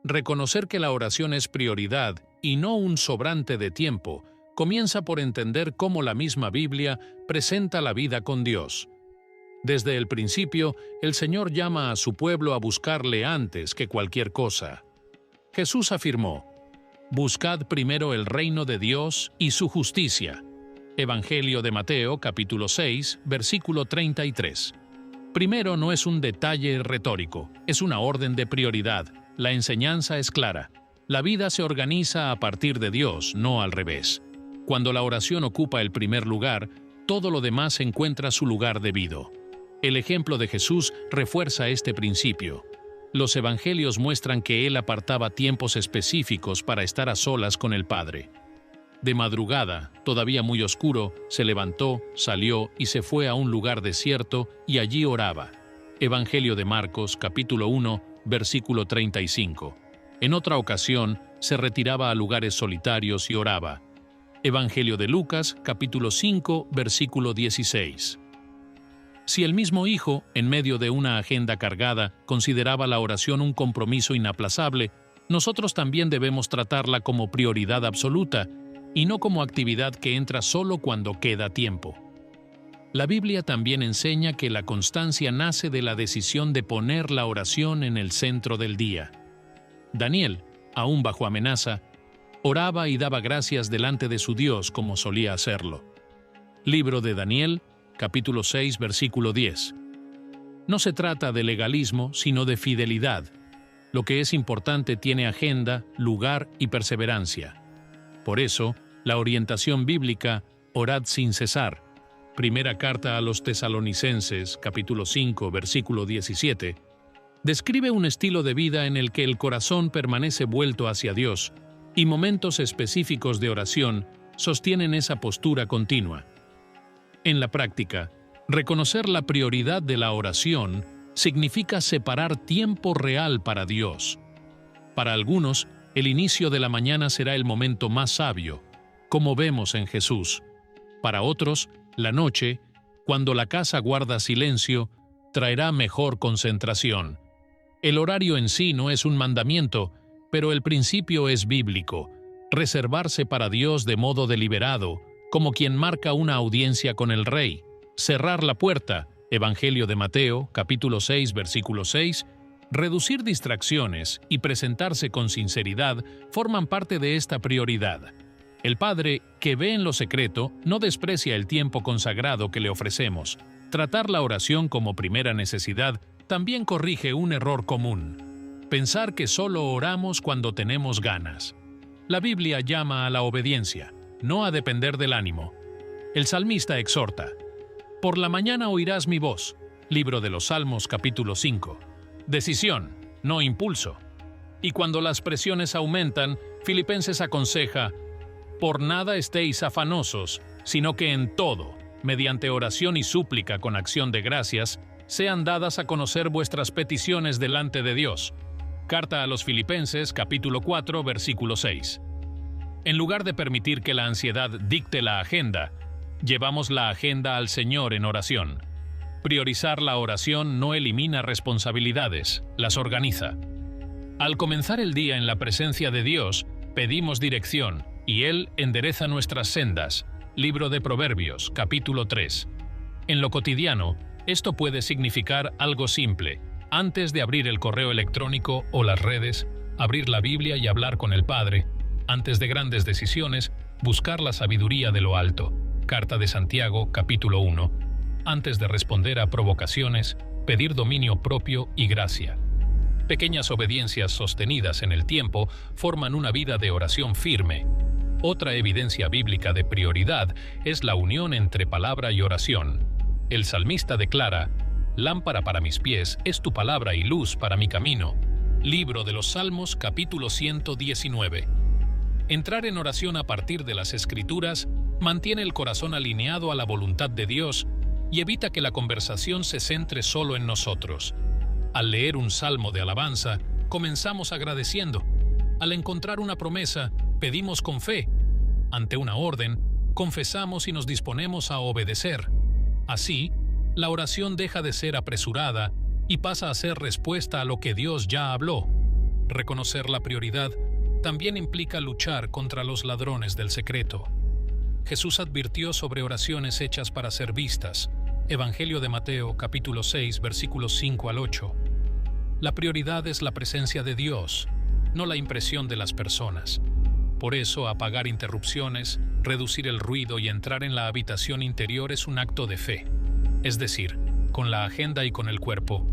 Reconocer que la oración es prioridad y no un sobrante de tiempo comienza por entender cómo la misma Biblia presenta la vida con Dios. Desde el principio, el Señor llama a su pueblo a buscarle antes que cualquier cosa. Jesús afirmó: «Buscad primero el reino de Dios y su justicia». Evangelio de Mateo, capítulo 6, versículo 33. Primero no es un detalle retórico, es una orden de prioridad. La enseñanza es clara. La vida se organiza a partir de Dios, no al revés. Cuando la oración ocupa el primer lugar, todo lo demás encuentra su lugar debido. El ejemplo de Jesús refuerza este principio. Los evangelios muestran que Él apartaba tiempos específicos para estar a solas con el Padre. De madrugada, todavía muy oscuro, se levantó, salió y se fue a un lugar desierto y allí oraba. Evangelio de Marcos, capítulo 1, versículo 35. En otra ocasión, se retiraba a lugares solitarios y oraba. Evangelio de Lucas, capítulo 5, versículo 16. Si el mismo Hijo, en medio de una agenda cargada, consideraba la oración un compromiso inaplazable, nosotros también debemos tratarla como prioridad absoluta y no como actividad que entra solo cuando queda tiempo. La Biblia también enseña que la constancia nace de la decisión de poner la oración en el centro del día. Daniel, aún bajo amenaza, oraba y daba gracias delante de su Dios como solía hacerlo. Libro de Daniel, capítulo 6, versículo 10. No se trata de legalismo, sino de fidelidad. Lo que es importante tiene agenda, lugar y perseverancia. Por eso, la orientación bíblica, orad sin cesar. Primera carta a los Tesalonicenses, capítulo 5, versículo 17, describe un estilo de vida en el que el corazón permanece vuelto hacia Dios y momentos específicos de oración sostienen esa postura continua. En la práctica, reconocer la prioridad de la oración significa separar tiempo real para Dios. Para algunos, el inicio de la mañana será el momento más sabio, como vemos en Jesús. Para otros, la noche, cuando la casa guarda silencio, traerá mejor concentración. El horario en sí no es un mandamiento, pero el principio es bíblico: reservarse para Dios de modo deliberado, como quien marca una audiencia con el rey. Cerrar la puerta, Evangelio de Mateo, capítulo 6, versículo 6, reducir distracciones y presentarse con sinceridad forman parte de esta prioridad. El Padre, que ve en lo secreto, no desprecia el tiempo consagrado que le ofrecemos. Tratar la oración como primera necesidad también corrige un error común: pensar que solo oramos cuando tenemos ganas. La Biblia llama a la obediencia, no a depender del ánimo. El salmista exhorta: «Por la mañana oirás mi voz». Libro de los Salmos, capítulo 5. Decisión, no impulso. Y cuando las presiones aumentan, Filipenses aconseja: «Por nada estéis afanosos, sino que en todo, mediante oración y súplica con acción de gracias, sean dadas a conocer vuestras peticiones delante de Dios». Carta a los Filipenses, capítulo 4, versículo 6. En lugar de permitir que la ansiedad dicte la agenda, llevamos la agenda al Señor en oración. Priorizar la oración no elimina responsabilidades, las organiza. Al comenzar el día en la presencia de Dios, pedimos dirección, y Él endereza nuestras sendas. Libro de Proverbios, capítulo 3. En lo cotidiano, esto puede significar algo simple: antes de abrir el correo electrónico o las redes, abrir la Biblia y hablar con el Padre. Antes de grandes decisiones, buscar la sabiduría de lo alto. Carta de Santiago, capítulo 1. Antes de responder a provocaciones, pedir dominio propio y gracia. Pequeñas obediencias sostenidas en el tiempo forman una vida de oración firme. Otra evidencia bíblica de prioridad es la unión entre palabra y oración. El salmista declara: «Lámpara para mis pies es tu palabra y luz para mi camino». Libro de los Salmos, capítulo 119. Entrar en oración a partir de las Escrituras mantiene el corazón alineado a la voluntad de Dios y evita que la conversación se centre solo en nosotros. Al leer un salmo de alabanza, comenzamos agradeciendo. Al encontrar una promesa, pedimos con fe. Ante una orden, confesamos y nos disponemos a obedecer. Así, la oración deja de ser apresurada y pasa a ser respuesta a lo que Dios ya habló. Reconocer la prioridad también implica luchar contra los ladrones del secreto. Jesús advirtió sobre oraciones hechas para ser vistas. Evangelio de Mateo, capítulo 6, versículos 5 al 8. La prioridad es la presencia de Dios, no la impresión de las personas. Por eso, apagar interrupciones, reducir el ruido y entrar en la habitación interior es un acto de fe. Es decir, con la agenda y con el cuerpo.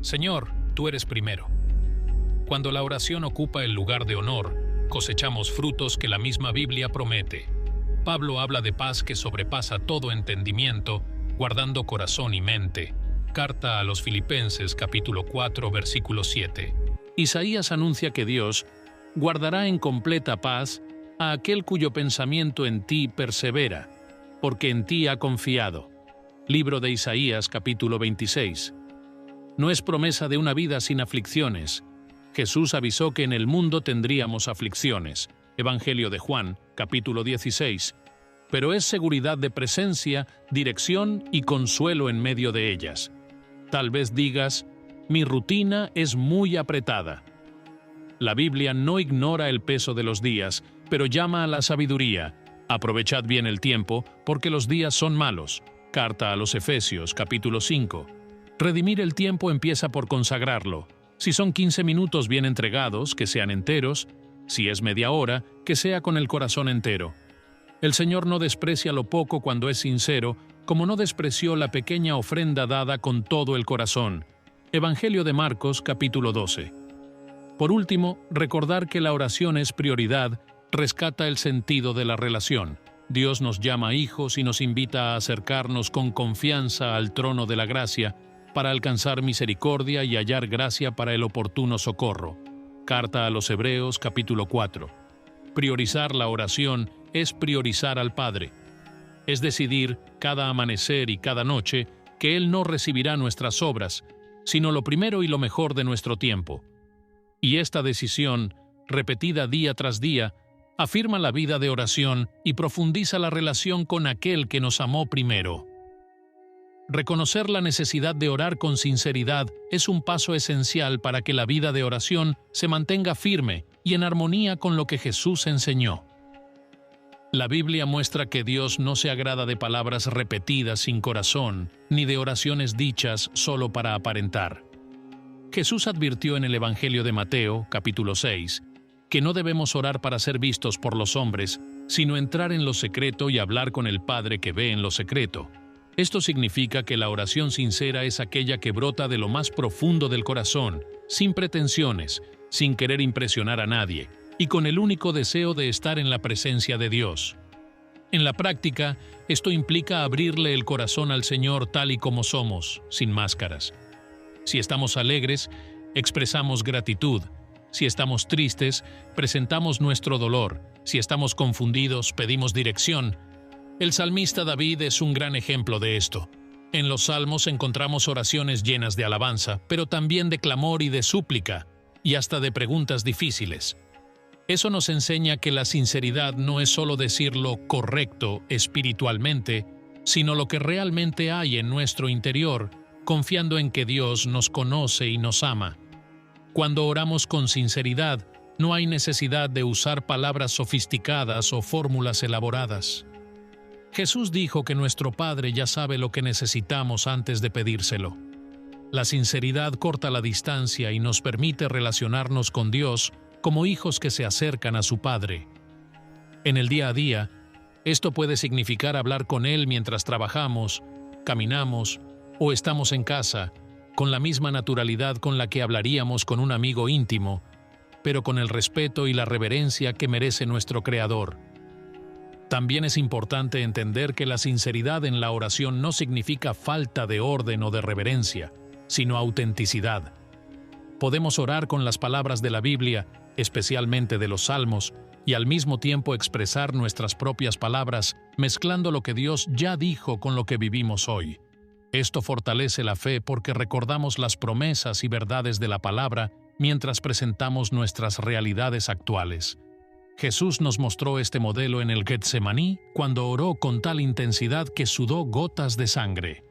Señor, tú eres primero. Cuando la oración ocupa el lugar de honor, cosechamos frutos que la misma Biblia promete. Pablo habla de paz que sobrepasa todo entendimiento, guardando corazón y mente. Carta a los Filipenses, capítulo 4, versículo 7. Isaías anuncia que Dios guardará en completa paz a aquel cuyo pensamiento en ti persevera, porque en ti ha confiado. Libro de Isaías, capítulo 26. No es promesa de una vida sin aflicciones. Jesús avisó que en el mundo tendríamos aflicciones. Evangelio de Juan, capítulo 16. Pero es seguridad de presencia, dirección y consuelo en medio de ellas. Tal vez digas, mi rutina es muy apretada. La Biblia no ignora el peso de los días, pero llama a la sabiduría. Aprovechad bien el tiempo, porque los días son malos. Carta a los Efesios, capítulo 5. Redimir el tiempo empieza por consagrarlo. Si son 15 minutos bien entregados, que sean enteros. Si es media hora, que sea con el corazón entero. El Señor no desprecia lo poco cuando es sincero, como no despreció la pequeña ofrenda dada con todo el corazón. Evangelio de Marcos, capítulo 12. Por último, recordar que la oración es prioridad, rescata el sentido de la relación. Dios nos llama hijos y nos invita a acercarnos con confianza al trono de la gracia para alcanzar misericordia y hallar gracia para el oportuno socorro. Carta a los Hebreos, capítulo 4. Priorizar la oración es priorizar al Padre. Es decidir, cada amanecer y cada noche, que Él no recibirá nuestras obras, sino lo primero y lo mejor de nuestro tiempo. Y esta decisión, repetida día tras día, afirma la vida de oración y profundiza la relación con aquel que nos amó primero. Reconocer la necesidad de orar con sinceridad es un paso esencial para que la vida de oración se mantenga firme y en armonía con lo que Jesús enseñó. La Biblia muestra que Dios no se agrada de palabras repetidas sin corazón, ni de oraciones dichas solo para aparentar. Jesús advirtió en el Evangelio de Mateo, capítulo 6, que no debemos orar para ser vistos por los hombres, sino entrar en lo secreto y hablar con el Padre que ve en lo secreto. Esto significa que la oración sincera es aquella que brota de lo más profundo del corazón, sin pretensiones, sin querer impresionar a nadie, y con el único deseo de estar en la presencia de Dios. En la práctica, esto implica abrirle el corazón al Señor tal y como somos, sin máscaras. Si estamos alegres, expresamos gratitud. Si estamos tristes, presentamos nuestro dolor. Si estamos confundidos, pedimos dirección. El salmista David es un gran ejemplo de esto. En los salmos encontramos oraciones llenas de alabanza, pero también de clamor y de súplica, y hasta de preguntas difíciles. Eso nos enseña que la sinceridad no es solo decir lo correcto espiritualmente, sino lo que realmente hay en nuestro interior, confiando en que Dios nos conoce y nos ama. Cuando oramos con sinceridad, no hay necesidad de usar palabras sofisticadas o fórmulas elaboradas. Jesús dijo que nuestro Padre ya sabe lo que necesitamos antes de pedírselo. La sinceridad corta la distancia y nos permite relacionarnos con Dios como hijos que se acercan a su Padre. En el día a día, esto puede significar hablar con Él mientras trabajamos, caminamos o estamos en casa, con la misma naturalidad con la que hablaríamos con un amigo íntimo, pero con el respeto y la reverencia que merece nuestro Creador. También es importante entender que la sinceridad en la oración no significa falta de orden o de reverencia, sino autenticidad. Podemos orar con las palabras de la Biblia, especialmente de los Salmos, y al mismo tiempo expresar nuestras propias palabras, mezclando lo que Dios ya dijo con lo que vivimos hoy. Esto fortalece la fe porque recordamos las promesas y verdades de la palabra mientras presentamos nuestras realidades actuales. Jesús nos mostró este modelo en el Getsemaní cuando oró con tal intensidad que sudó gotas de sangre.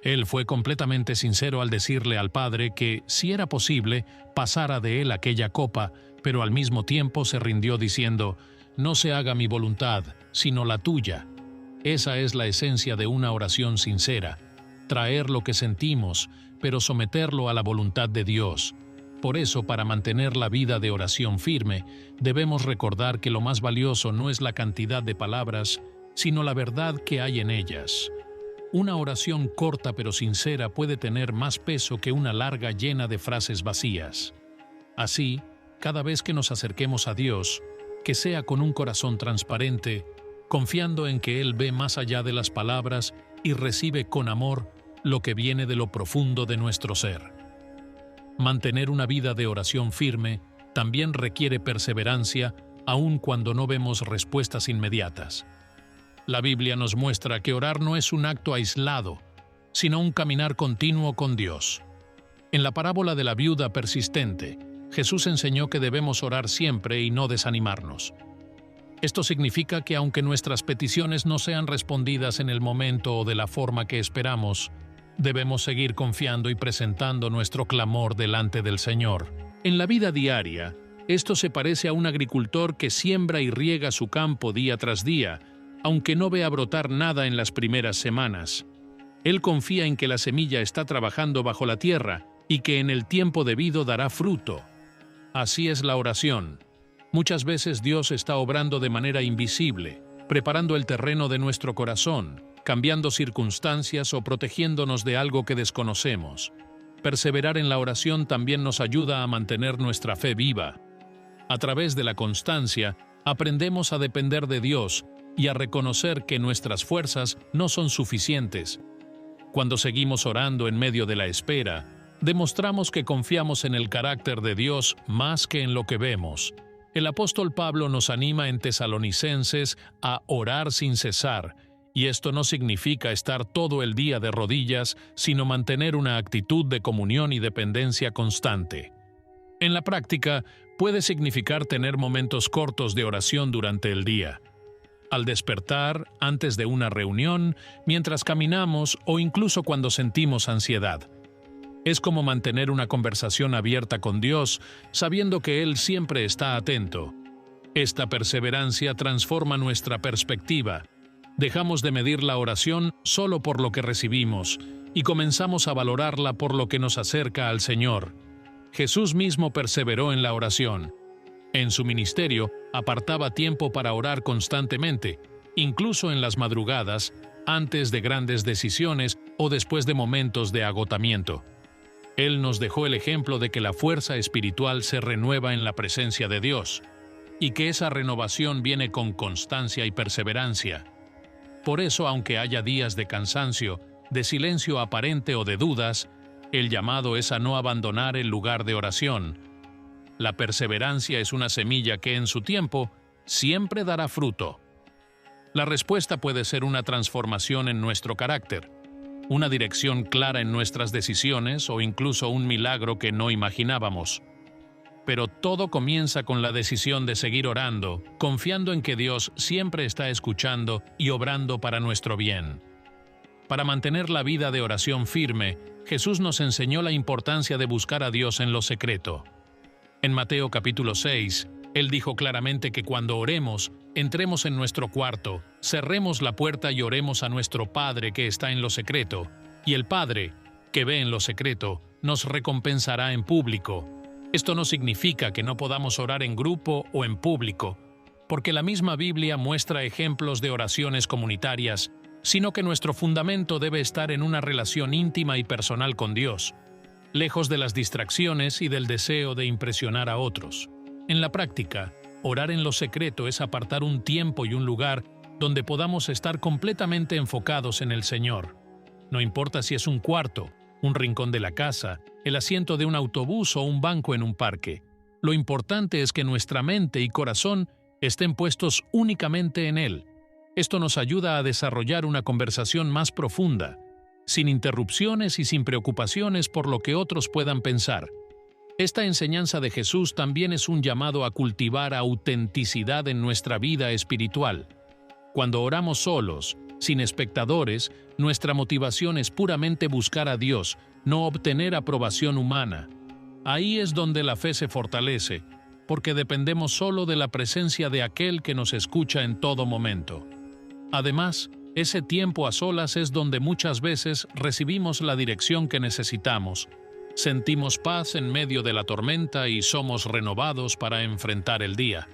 Él fue completamente sincero al decirle al Padre que, si era posible, pasara de él aquella copa, pero al mismo tiempo se rindió diciendo: «No se haga mi voluntad, sino la tuya». Esa es la esencia de una oración sincera: traer lo que sentimos, pero someterlo a la voluntad de Dios. Por eso, para mantener la vida de oración firme, debemos recordar que lo más valioso no es la cantidad de palabras, sino la verdad que hay en ellas. Una oración corta pero sincera puede tener más peso que una larga llena de frases vacías. Así, cada vez que nos acerquemos a Dios, que sea con un corazón transparente, confiando en que Él ve más allá de las palabras y recibe con amor lo que viene de lo profundo de nuestro ser. Mantener una vida de oración firme también requiere perseverancia, aun cuando no vemos respuestas inmediatas. La Biblia nos muestra que orar no es un acto aislado, sino un caminar continuo con Dios. En la parábola de la viuda persistente, Jesús enseñó que debemos orar siempre y no desanimarnos. Esto significa que aunque nuestras peticiones no sean respondidas en el momento o de la forma que esperamos, debemos seguir confiando y presentando nuestro clamor delante del Señor. En la vida diaria, esto se parece a un agricultor que siembra y riega su campo día tras día, aunque no vea brotar nada en las primeras semanas. Él confía en que la semilla está trabajando bajo la tierra y que en el tiempo debido dará fruto. Así es la oración. Muchas veces Dios está obrando de manera invisible, preparando el terreno de nuestro corazón, cambiando circunstancias o protegiéndonos de algo que desconocemos. Perseverar en la oración también nos ayuda a mantener nuestra fe viva. A través de la constancia, aprendemos a depender de Dios y a reconocer que nuestras fuerzas no son suficientes. Cuando seguimos orando en medio de la espera, demostramos que confiamos en el carácter de Dios más que en lo que vemos. El apóstol Pablo nos anima en Tesalonicenses a orar sin cesar, y esto no significa estar todo el día de rodillas, sino mantener una actitud de comunión y dependencia constante. En la práctica, puede significar tener momentos cortos de oración durante el día. Al despertar, antes de una reunión, mientras caminamos o incluso cuando sentimos ansiedad. Es como mantener una conversación abierta con Dios, sabiendo que Él siempre está atento. Esta perseverancia transforma nuestra perspectiva. Dejamos de medir la oración solo por lo que recibimos y comenzamos a valorarla por lo que nos acerca al Señor. Jesús mismo perseveró en la oración. En su ministerio, apartaba tiempo para orar constantemente, incluso en las madrugadas, antes de grandes decisiones o después de momentos de agotamiento. Él nos dejó el ejemplo de que la fuerza espiritual se renueva en la presencia de Dios, y que esa renovación viene con constancia y perseverancia. Por eso, aunque haya días de cansancio, de silencio aparente o de dudas, el llamado es a no abandonar el lugar de oración. La perseverancia es una semilla que en su tiempo siempre dará fruto. La respuesta puede ser una transformación en nuestro carácter, una dirección clara en nuestras decisiones o incluso un milagro que no imaginábamos. Pero todo comienza con la decisión de seguir orando, confiando en que Dios siempre está escuchando y obrando para nuestro bien. Para mantener la vida de oración firme, Jesús nos enseñó la importancia de buscar a Dios en lo secreto. En Mateo capítulo 6, Él dijo claramente que cuando oremos, entremos en nuestro cuarto, cerremos la puerta y oremos a nuestro Padre que está en lo secreto, y el Padre, que ve en lo secreto, nos recompensará en público. Esto no significa que no podamos orar en grupo o en público, porque la misma Biblia muestra ejemplos de oraciones comunitarias, sino que nuestro fundamento debe estar en una relación íntima y personal con Dios, lejos de las distracciones y del deseo de impresionar a otros. En la práctica, orar en lo secreto es apartar un tiempo y un lugar donde podamos estar completamente enfocados en el Señor. No importa si es un cuarto, un rincón de la casa, el asiento de un autobús o un banco en un parque. Lo importante es que nuestra mente y corazón estén puestos únicamente en Él. Esto nos ayuda a desarrollar una conversación más profunda, sin interrupciones y sin preocupaciones por lo que otros puedan pensar. Esta enseñanza de Jesús también es un llamado a cultivar autenticidad en nuestra vida espiritual. Cuando oramos solos, sin espectadores, nuestra motivación es puramente buscar a Dios, no obtener aprobación humana. Ahí es donde la fe se fortalece, porque dependemos solo de la presencia de aquel que nos escucha en todo momento. Además, ese tiempo a solas es donde muchas veces recibimos la dirección que necesitamos. Sentimos paz en medio de la tormenta y somos renovados para enfrentar el día.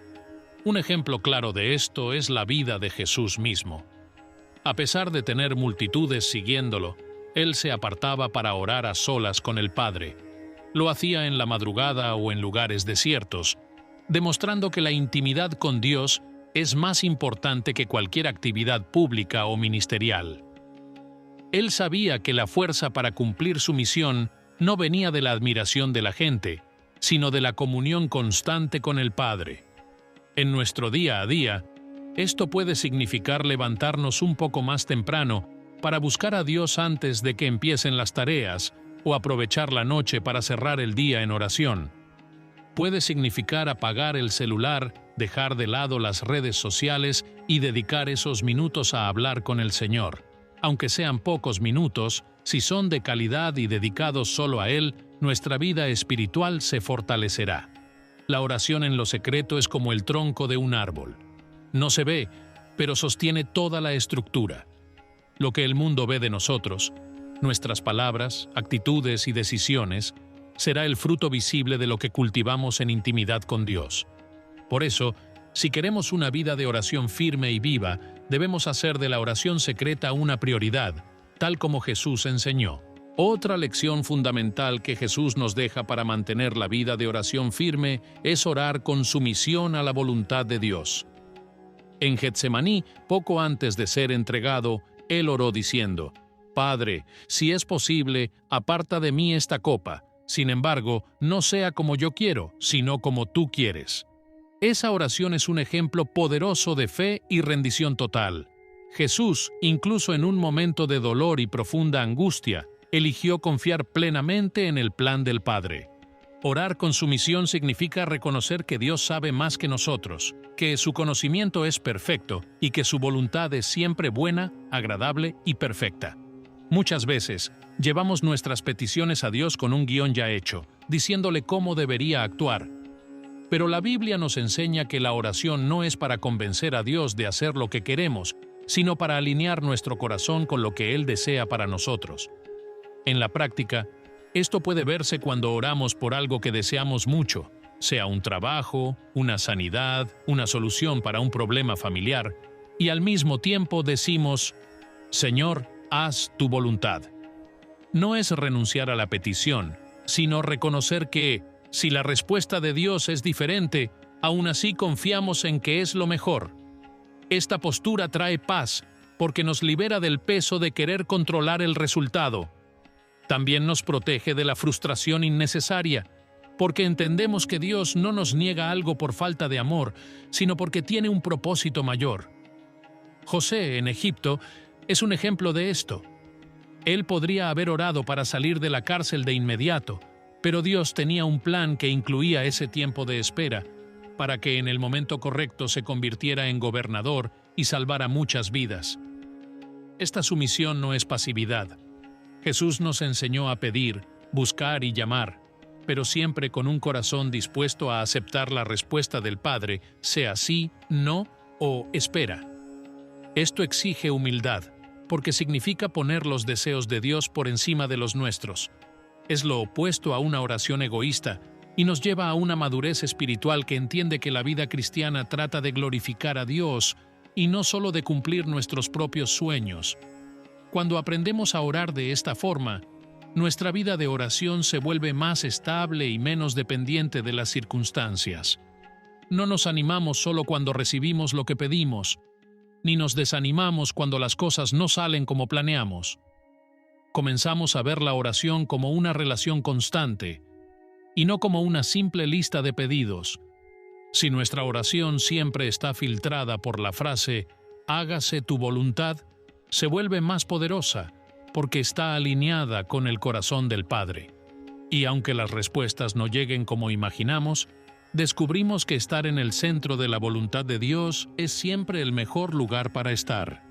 Un ejemplo claro de esto es la vida de Jesús mismo. A pesar de tener multitudes siguiéndolo, él se apartaba para orar a solas con el Padre. Lo hacía en la madrugada o en lugares desiertos, demostrando que la intimidad con Dios es más importante que cualquier actividad pública o ministerial. Él sabía que la fuerza para cumplir su misión no venía de la admiración de la gente, sino de la comunión constante con el Padre. En nuestro día a día, esto puede significar levantarnos un poco más temprano para buscar a Dios antes de que empiecen las tareas o aprovechar la noche para cerrar el día en oración. Puede significar apagar el celular, dejar de lado las redes sociales y dedicar esos minutos a hablar con el Señor. Aunque sean pocos minutos, si son de calidad y dedicados solo a Él, nuestra vida espiritual se fortalecerá. La oración en lo secreto es como el tronco de un árbol. No se ve, pero sostiene toda la estructura. Lo que el mundo ve de nosotros, nuestras palabras, actitudes y decisiones, será el fruto visible de lo que cultivamos en intimidad con Dios. Por eso, si queremos una vida de oración firme y viva, debemos hacer de la oración secreta una prioridad, tal como Jesús enseñó. Otra lección fundamental que Jesús nos deja para mantener la vida de oración firme es orar con sumisión a la voluntad de Dios. En Getsemaní, poco antes de ser entregado, él oró diciendo: «Padre, si es posible, aparta de mí esta copa. Sin embargo, no sea como yo quiero, sino como tú quieres». Esa oración es un ejemplo poderoso de fe y rendición total. Jesús, incluso en un momento de dolor y profunda angustia, eligió confiar plenamente en el plan del Padre. Orar con sumisión significa reconocer que Dios sabe más que nosotros, que su conocimiento es perfecto y que su voluntad es siempre buena, agradable y perfecta. Muchas veces, llevamos nuestras peticiones a Dios con un guión ya hecho, diciéndole cómo debería actuar. Pero la Biblia nos enseña que la oración no es para convencer a Dios de hacer lo que queremos, sino para alinear nuestro corazón con lo que Él desea para nosotros. En la práctica, esto puede verse cuando oramos por algo que deseamos mucho, sea un trabajo, una sanidad, una solución para un problema familiar, y al mismo tiempo decimos: «Señor, haz tu voluntad». No es renunciar a la petición, sino reconocer que, si la respuesta de Dios es diferente, aún así confiamos en que es lo mejor. Esta postura trae paz, porque nos libera del peso de querer controlar el resultado. También nos protege de la frustración innecesaria, porque entendemos que Dios no nos niega algo por falta de amor, sino porque tiene un propósito mayor. José, en Egipto, es un ejemplo de esto. Él podría haber orado para salir de la cárcel de inmediato, pero Dios tenía un plan que incluía ese tiempo de espera, para que en el momento correcto se convirtiera en gobernador y salvara muchas vidas. Esta sumisión no es pasividad. Jesús nos enseñó a pedir, buscar y llamar, pero siempre con un corazón dispuesto a aceptar la respuesta del Padre, sea sí, no o espera. Esto exige humildad, porque significa poner los deseos de Dios por encima de los nuestros. Es lo opuesto a una oración egoísta y nos lleva a una madurez espiritual que entiende que la vida cristiana trata de glorificar a Dios y no solo de cumplir nuestros propios sueños. Cuando aprendemos a orar de esta forma, nuestra vida de oración se vuelve más estable y menos dependiente de las circunstancias. No nos animamos solo cuando recibimos lo que pedimos, ni nos desanimamos cuando las cosas no salen como planeamos. Comenzamos a ver la oración como una relación constante, y no como una simple lista de pedidos. Si nuestra oración siempre está filtrada por la frase «hágase tu voluntad», se vuelve más poderosa, porque está alineada con el corazón del Padre. Y aunque las respuestas no lleguen como imaginamos, descubrimos que estar en el centro de la voluntad de Dios es siempre el mejor lugar para estar.